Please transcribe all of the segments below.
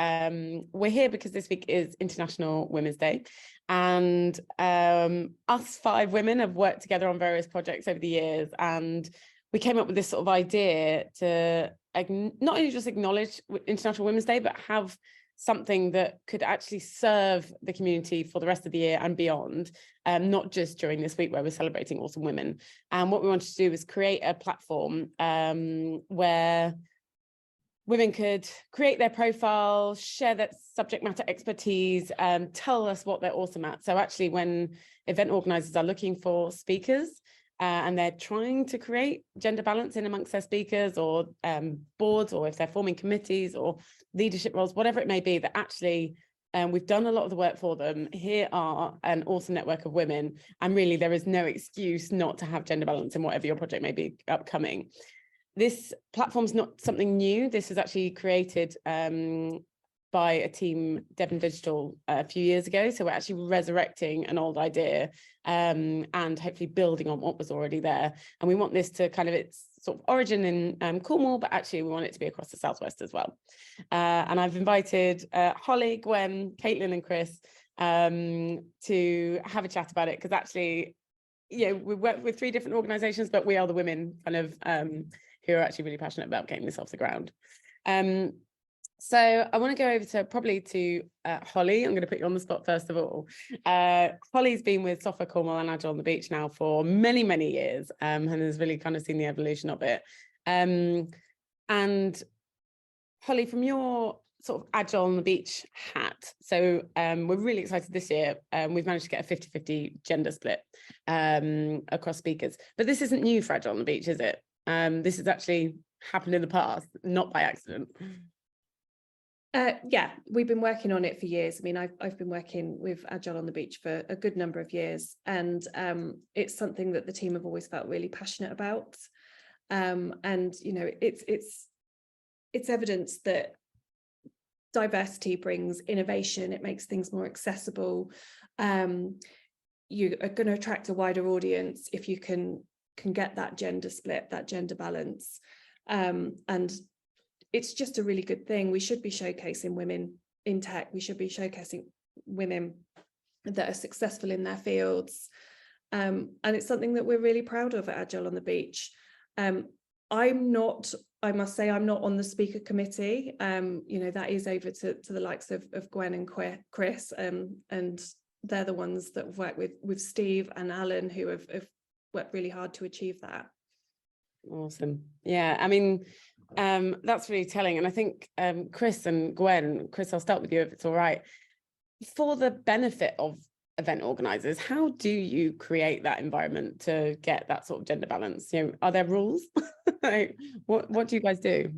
we're here because this week is International Women's Day, and us 5 women have worked together on various projects over the years, and we came up with this sort of idea to not only just acknowledge International Women's Day, but have something that could actually serve the community for the rest of the year and beyond, not just during this week where we're celebrating Awesome Women. And what we wanted to do was create a platform where women could create their profile, share that subject matter expertise, tell us what they're awesome at. So actually, when event organizers are looking for speakers, and they're trying to create gender balance in amongst their speakers or boards, or if they're forming committees or leadership roles, whatever it may be, that actually we've done a lot of the work for them. Here are an awesome network of women, and really there is no excuse not to have gender balance in whatever your project may be upcoming. This platform's not something new. This was actually created by a team, Devon Digital, a few years ago. So we're actually resurrecting an old idea and hopefully building on what was already there. And we want this to kind of its sort of origin in Cornwall, but actually we want it to be across the Southwest as well. And I've invited Holly, Gwen, Caitlin and Chris to have a chat about it, because actually, we work with 3 different organisations, but we are the women kind of who are actually really passionate about getting this off the ground. So I want to go over to Holly. I'm going to put you on the spot first of all. Holly's been with Software Cornwall and Agile on the Beach now for many, many years, and has really kind of seen the evolution of it. And Holly, from your sort of Agile on the Beach hat, so we're really excited this year. We've managed to get a 50-50 gender split across speakers. But this isn't new for Agile on the Beach, is it? This has actually happened in the past, not by accident. Yeah, we've been working on it for years. I mean, I've been working with Agile on the Beach for a good number of years, and it's something that the team have always felt really passionate about. And it's evidence that diversity brings innovation. It makes things more accessible. You are going to attract a wider audience if you can get that gender split, that gender balance, and it's just a really good thing. We should be showcasing women in tech. We should be showcasing women that are successful in their fields. And it's something that we're really proud of at Agile on the Beach. I must say, I'm not on the speaker committee. That is over to the likes of Gwen and Chris, and they're the ones that work with Steve and Alan, who have worked really hard to achieve that. Awesome. Yeah, I mean, that's really telling. And I think Chris and Gwen, Chris, I'll start with you if it's all right. For the benefit of event organizers, how do you create that environment to get that sort of gender balance? Are there rules? Like, what do you guys do?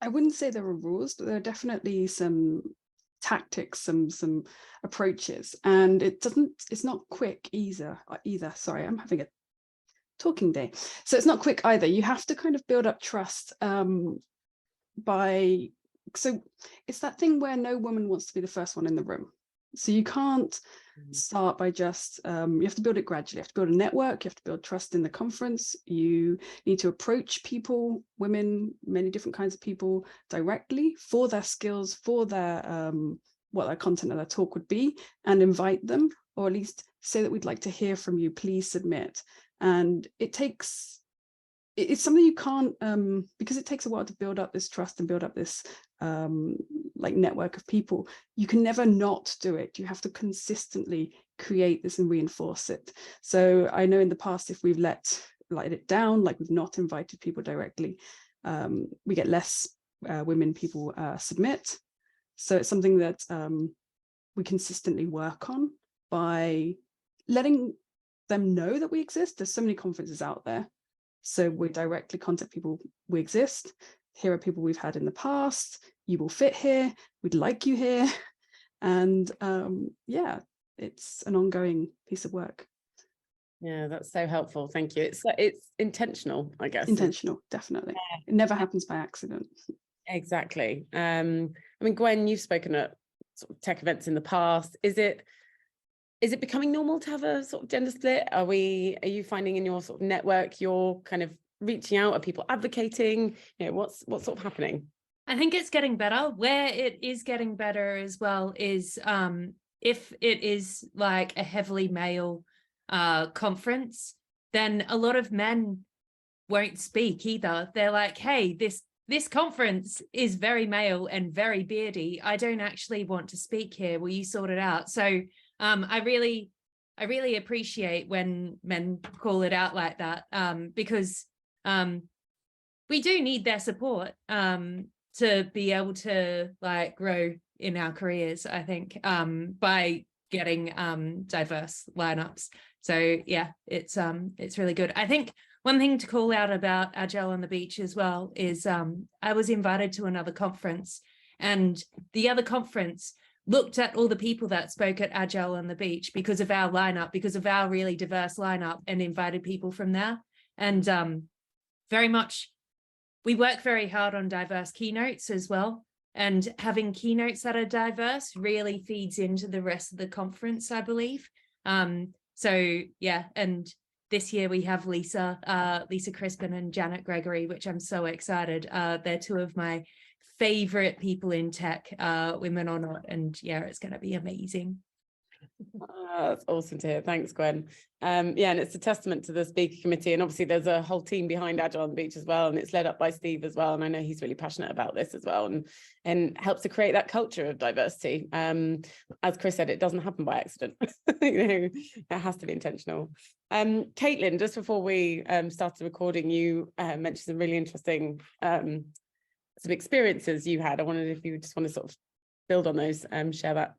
I wouldn't say there are rules, but there are definitely some tactics, some approaches, and it's not quick either. Sorry, I'm having a talking day. So it's not quick either. You have to kind of build up trust so it's that thing where no woman wants to be the first one in the room. So you can't start by just, you have to build it gradually. You have to build a network, you have to build trust in the conference. You need to approach people, women, many different kinds of people directly for their skills, for their, what their content of their talk would be, and invite them, or at least say that we'd like to hear from you, please submit. And it's something you can't, because it takes a while to build up this trust and build up this network of people. You can never not do it. You have to consistently create this and reinforce it. So I know in the past, if we've let it down, like we've not invited people directly, we get less women people submit. So it's something that we consistently work on by letting them know that we exist. There's so many conferences out there, so we directly contact people. We exist. Here are people we've had in the past. You will fit here. We'd like you here. And yeah, it's an ongoing piece of work. Yeah, that's so helpful. Thank you. It's intentional, I guess. Intentional, definitely. Yeah. It never happens by accident. Exactly. I mean, Gwen, you've spoken at sort of tech events in the past. Is it becoming normal to have a sort of gender split? Are you finding in your sort of network, you're kind of reaching out? Are people advocating? What's sort of happening? I think it's getting better. Where it is getting better as well is if it is like a heavily male conference, then a lot of men won't speak either. They're like, hey, this conference is very male and very beardy. I don't actually want to speak here. Will you sort it out? So I really appreciate when men call it out like that, because we do need their support to be able to like grow in our careers, I think, by getting diverse lineups. So yeah, it's really good. I think one thing to call out about Agile on the Beach as well is I was invited to another conference, and the other conference looked at all the people that spoke at Agile on the Beach because of our lineup, because of our really diverse lineup, and invited people from there. And very much, we work very hard on diverse keynotes as well. And having keynotes that are diverse really feeds into the rest of the conference, I believe. So yeah, and this year we have Lisa Crispin and Janet Gregory, which I'm so excited. They're two of my favorite people in tech, women or not. And yeah, it's going to be amazing. That's awesome to hear. Thanks, Gwen. Yeah, and it's a testament to the speaker committee, and obviously there's a whole team behind Agile on the Beach as well, and it's led up by Steve as well, and I know he's really passionate about this as well, and helps to create that culture of diversity. As Chris said, it doesn't happen by accident. You know, it has to be intentional. Caitlin, just before we started recording, you mentioned some really interesting some experiences you had. I wondered if you just want to sort of build on those, share that.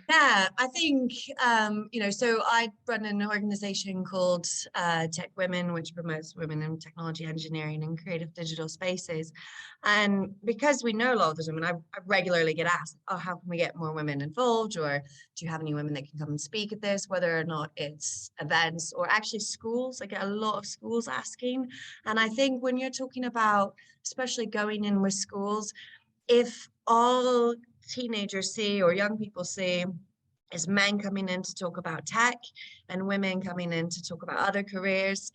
Yeah, I think, so I run an organization called Tech Women, which promotes women in technology, engineering, and creative digital spaces. And because we know a lot of those women, I regularly get asked, oh, how can we get more women involved? Or do you have any women that can come and speak at this, whether or not it's events or actually schools? I get a lot of schools asking. And I think when you're talking about, especially going in with schools, if all teenagers see or young people see is men coming in to talk about tech and women coming in to talk about other careers,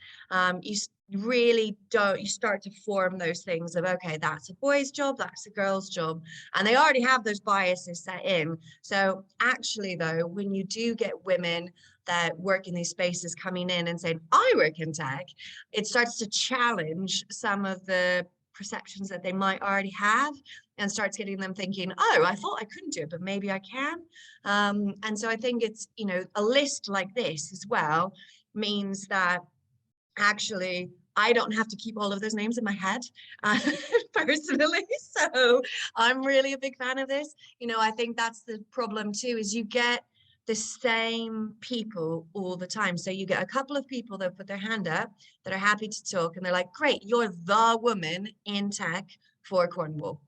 you really don't, you start to form those things of, okay, that's a boy's job, that's a girl's job, and they already have those biases set in. So actually though, when you do get women that work in these spaces coming in and saying, I work in tech, it starts to challenge some of the perceptions that they might already have, and starts getting them thinking, oh, I thought I couldn't do it, but maybe I can. And so I think it's, a list like this as well means that actually I don't have to keep all of those names in my head personally. So I'm really a big fan of this. I think that's the problem too, is you get the same people all the time. So you get a couple of people that put their hand up, that are happy to talk, and they're like, great, you're the woman in tech for Cornwall.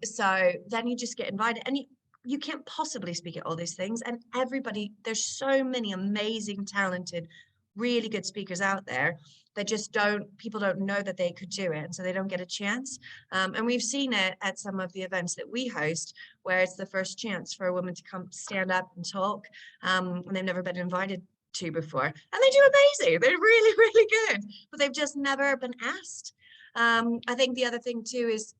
So then you just get invited, and you can't possibly speak at all these things. And everybody, there's so many amazing, talented, really good speakers out there that just people don't know that they could do it, and so they don't get a chance. And we've seen it at some of the events that we host, where it's the first chance for a woman to come stand up and talk, and they've never been invited to before, and they do amazing. They're really, really good, but they've just never been asked. I think the other thing too is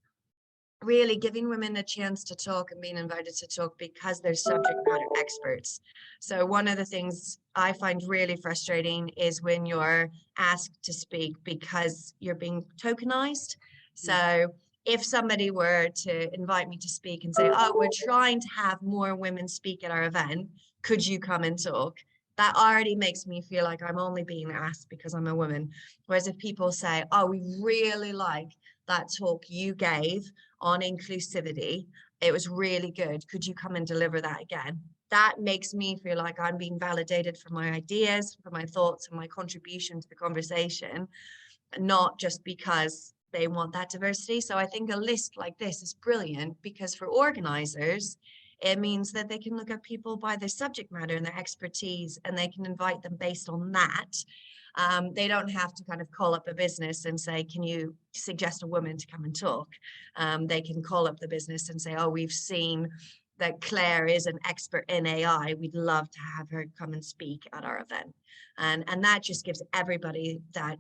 really giving women a chance to talk and being invited to talk because they're subject matter experts. So one of the things I find really frustrating is when you're asked to speak because you're being tokenized. So if somebody were to invite me to speak and say, oh, we're trying to have more women speak at our event, could you come and talk? That already makes me feel like I'm only being asked because I'm a woman. Whereas if people say, oh, we really like that talk you gave on inclusivity, it was really good, could you come and deliver that again? That makes me feel like I'm being validated for my ideas, for my thoughts, and my contribution to the conversation, not just because they want that diversity. So I think a list like this is brilliant, because for organizers, it means that they can look at people by their subject matter and their expertise, and they can invite them based on that. They don't have to kind of call up a business and say, can you suggest a woman to come and talk? They can call up the business and say, oh, we've seen that Claire is an expert in AI. We'd love to have her come and speak at our event. And that just gives everybody that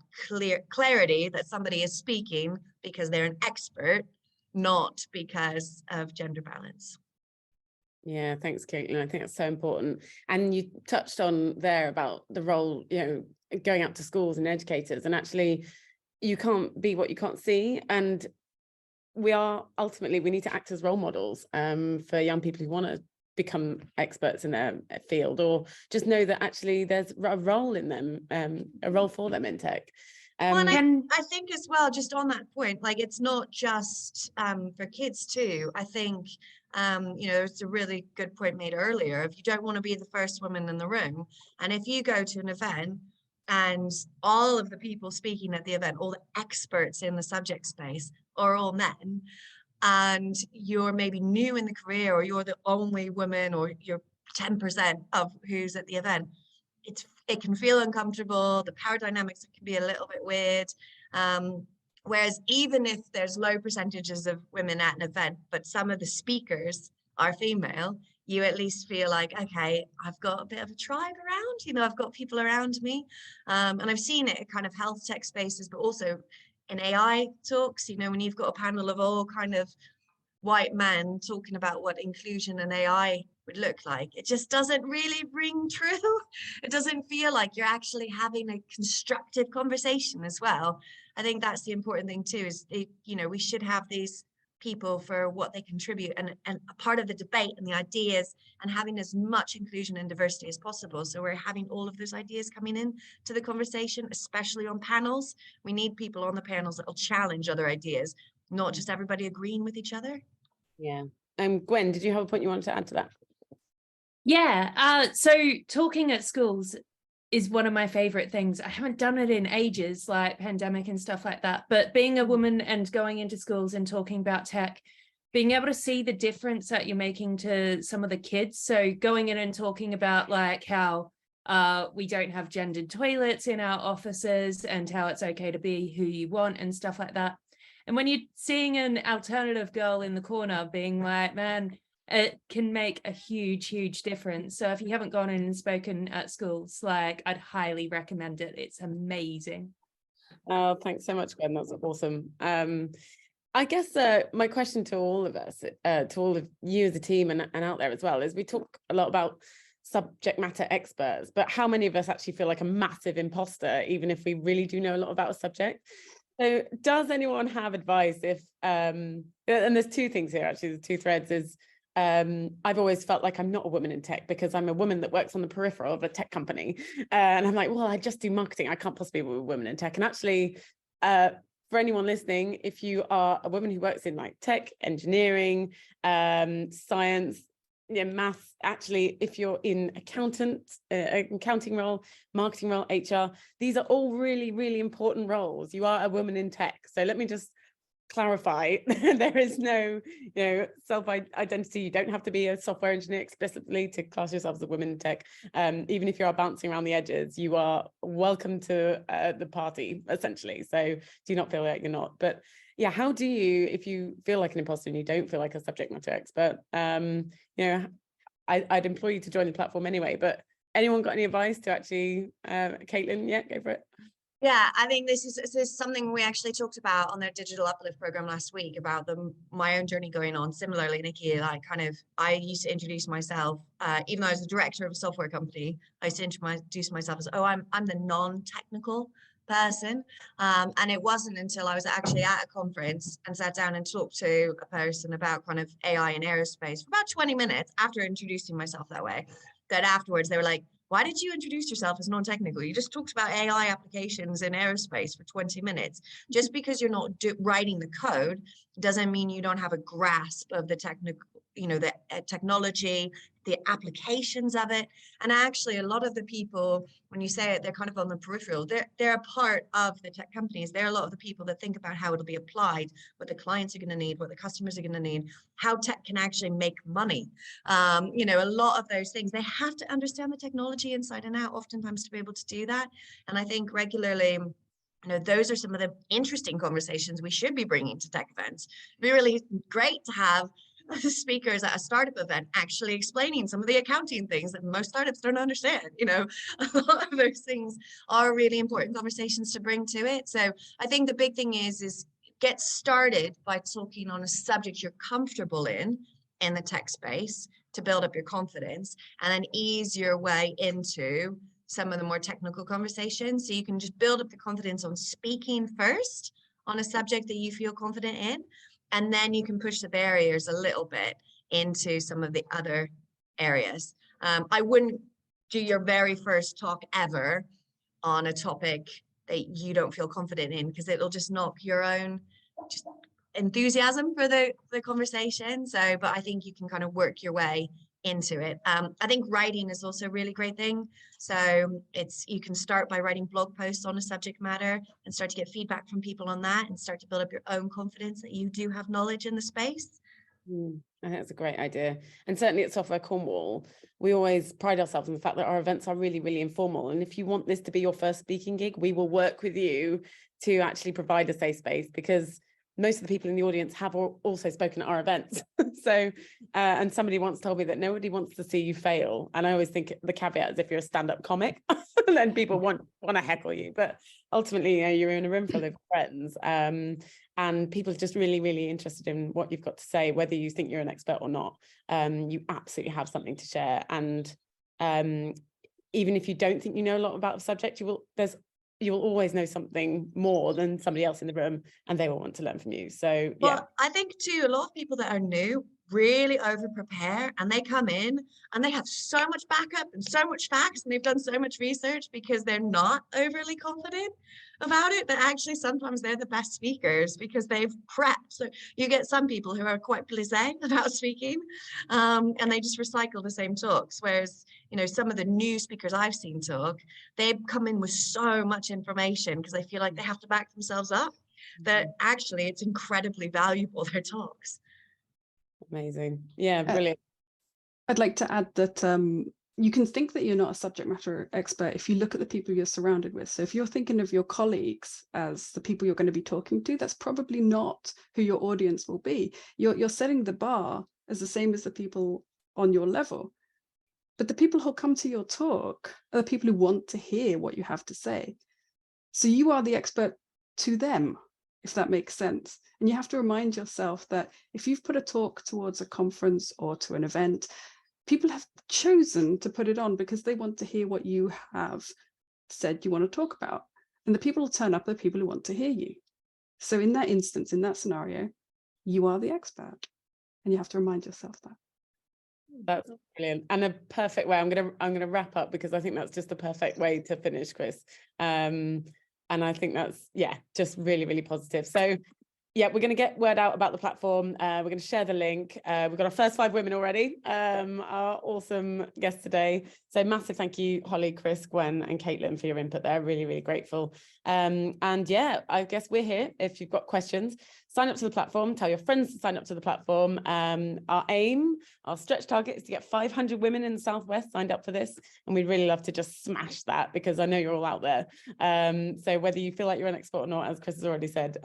clarity that somebody is speaking because they're an expert, not because of gender balance. Yeah, thanks, Caitlin. I think that's so important. And you touched on there about the role, going out to schools and educators, and actually you can't be what you can't see. And we need to act as role models for young people who want to become experts in their field, or just know that actually there's a role in them, a role for them in tech. Well, and I think as well, just on that point, like it's not just for kids too. I think, it's a really good point made earlier. If you don't want to be the first woman in the room, and if you go to an event and all of the people speaking at the event, all the experts in the subject space are all men, and you're maybe new in the career, or you're the only woman, or you're 10% of who's at the event, it can feel uncomfortable. The power dynamics can be a little bit weird. Whereas even if there's low percentages of women at an event, but some of the speakers are female, you at least feel like, okay, I've got a bit of a tribe around, I've got people around me. And I've seen it in kind of health tech spaces, but also in AI talks, when you've got a panel of all kind of white men talking about what inclusion and AI would look like, it just doesn't really ring true. It doesn't feel like you're actually having a constructive conversation as well. I think that's the important thing too, is we should have these people for what they contribute, and a part of the debate and the ideas, and having as much inclusion and diversity as possible. So we're having all of those ideas coming in to the conversation, especially on panels. We need people on the panels that will challenge other ideas, not just everybody agreeing with each other. Yeah. Gwen, did you have a point you wanted to add to that? Yeah. So talking at schools is one of my favorite things. I haven't done it in ages, like pandemic and stuff like that. But being a woman and going into schools and talking about tech, being able to see the difference that you're making to some of the kids. So going in and talking about like how we don't have gendered toilets in our offices, and how it's okay to be who you want and stuff like that. And when you're seeing an alternative girl in the corner being like, man, it can make a huge, huge difference. So if you haven't gone in and spoken at schools, like, I'd highly recommend it. It's amazing. Oh, thanks so much, Gwen. That's awesome. I guess my question to all of us, to all of you as a team and out there as well, is we talk a lot about subject matter experts, but how many of us actually feel like a massive imposter, even if we really do know a lot about a subject? So does anyone have advice if, and there's two things here, actually, the two threads is, I've always felt like I'm not a woman in tech because I'm a woman that works on the peripheral of a tech company. And I'm like, well, I just do marketing. I can't possibly be a woman in tech. And actually, for anyone listening, if you are a woman who works in like tech, engineering, science, maths, actually, if you're in accounting role, marketing role, HR, these are all really, really important roles. You are a woman in tech. So let me just clarify, there is no, self-identity. You don't have to be a software engineer explicitly to class yourself as a woman in tech. Even if you are bouncing around the edges, you are welcome to the party, essentially. So do not feel like you're not. But yeah, how do you, if you feel like an imposter and you don't feel like a subject matter expert, I'd implore you to join the platform anyway, but anyone got any advice to actually, Caitlin, yeah, go for it. Yeah, I think this is something we actually talked about on their Digital Uplift program last week, about my own journey going on. Similarly, Nikki, I used to introduce myself, even though I was the director of a software company, I used to introduce myself as, I'm the non-technical person. And it wasn't until I was actually at a conference and sat down and talked to a person about kind of AI and aerospace for about 20 minutes after introducing myself that way, that afterwards they were like, why did you introduce yourself as non-technical? You just talked about AI applications in aerospace for 20 minutes. Just because you're not writing the code doesn't mean you don't have a grasp of the technical, the technology, the applications of it. And actually, a lot of the people, when you say it, they're kind of on the peripheral. They're a part of the tech companies. They're a lot of the people that think about how it'll be applied, what the clients are going to need, what the customers are going to need, how tech can actually make money. A lot of those things, they have to understand the technology inside and out, oftentimes, to be able to do that. And I think regularly, those are some of the interesting conversations we should be bringing to tech events. It'd be really great to have speakers at a startup event actually explaining some of the accounting things that most startups don't understand. A lot of those things are really important conversations to bring to it. So I think the big thing is get started by talking on a subject you're comfortable in the tech space to build up your confidence, and then ease your way into some of the more technical conversations. So you can just build up the confidence on speaking first on a subject that you feel confident in, and then you can push the barriers a little bit into some of the other areas. I wouldn't do your very first talk ever on a topic that you don't feel confident in, because it'll just knock your own just enthusiasm for the conversation. So, but I think you can kind of work your way into it. I think writing is also a really great thing. So you can start by writing blog posts on a subject matter and start to get feedback from people on that, and start to build up your own confidence that you do have knowledge in the space. I think that's a great idea. And certainly at Software Cornwall, we always pride ourselves on the fact that our events are really, really informal. And if you want this to be your first speaking gig, we will work with you to actually provide a safe space, because most of the people in the audience have also spoken at our events. So, and somebody once told me that nobody wants to see you fail. And I always think the caveat is if you're a stand-up comic, then people want to heckle you. But ultimately, you're in a room full of friends. And people are just really, really interested in what you've got to say, whether you think you're an expert or not. You absolutely have something to share. And even if you don't think you know a lot about the subject, you'll always know something more than somebody else in the room, and they will want to learn from you. So yeah. Well, I think too, a lot of people that are new really over prepare, and they come in and they have so much backup and so much facts, and they've done so much research because they're not overly confident about it, that actually sometimes they're the best speakers because they've prepped. So you get some people who are quite blasé about speaking, and they just recycle the same talks. Whereas, some of the new speakers I've seen talk, they come in with so much information because they feel like they have to back themselves up, that actually it's incredibly valuable, their talks. Amazing. Yeah, brilliant. I'd like to add that you can think that you're not a subject matter expert if you look at the people you're surrounded with. So if you're thinking of your colleagues as the people you're going to be talking to, that's probably not who your audience will be. You're setting the bar as the same as the people on your level. But the people who'll come to your talk are the people who want to hear what you have to say. So you are the expert to them, if that makes sense. And you have to remind yourself that if you've put a talk towards a conference or to an event, people have chosen to put it on because they want to hear what you have said you want to talk about. And the people who turn up are the people who want to hear you. So in that instance, in that scenario, you are the expert. And you have to remind yourself that. That's brilliant, and a perfect way. I'm gonna wrap up, because I think that's just the perfect way to finish, Chris. And I think that's just really, really positive. So we're going to get word out about the platform. We're going to share the link. We've got our first 5 women already, our awesome guests today. So massive thank you, Holly, Chris, Gwen and Caitlin, for your input there. Really, really grateful. And I guess we're here. If you've got questions, sign up to the platform, tell your friends to sign up to the platform. Our stretch target is to get 500 women in the Southwest signed up for this. And we'd really love to just smash that, because I know you're all out there. So whether you feel like you're an expert or not, as Chris has already said,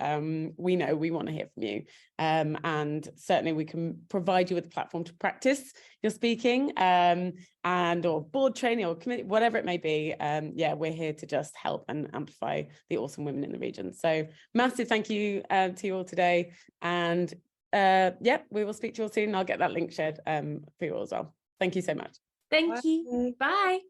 we know we want to hear from you. And certainly we can provide you with a platform to practice your speaking, and or board training or committee, whatever it may be. We're here to just help and amplify the awesome women in the region. So massive thank you to you all today. And we will speak to you all soon. I'll get that link shared for you all as well. Thank you so much. Thank you. Bye.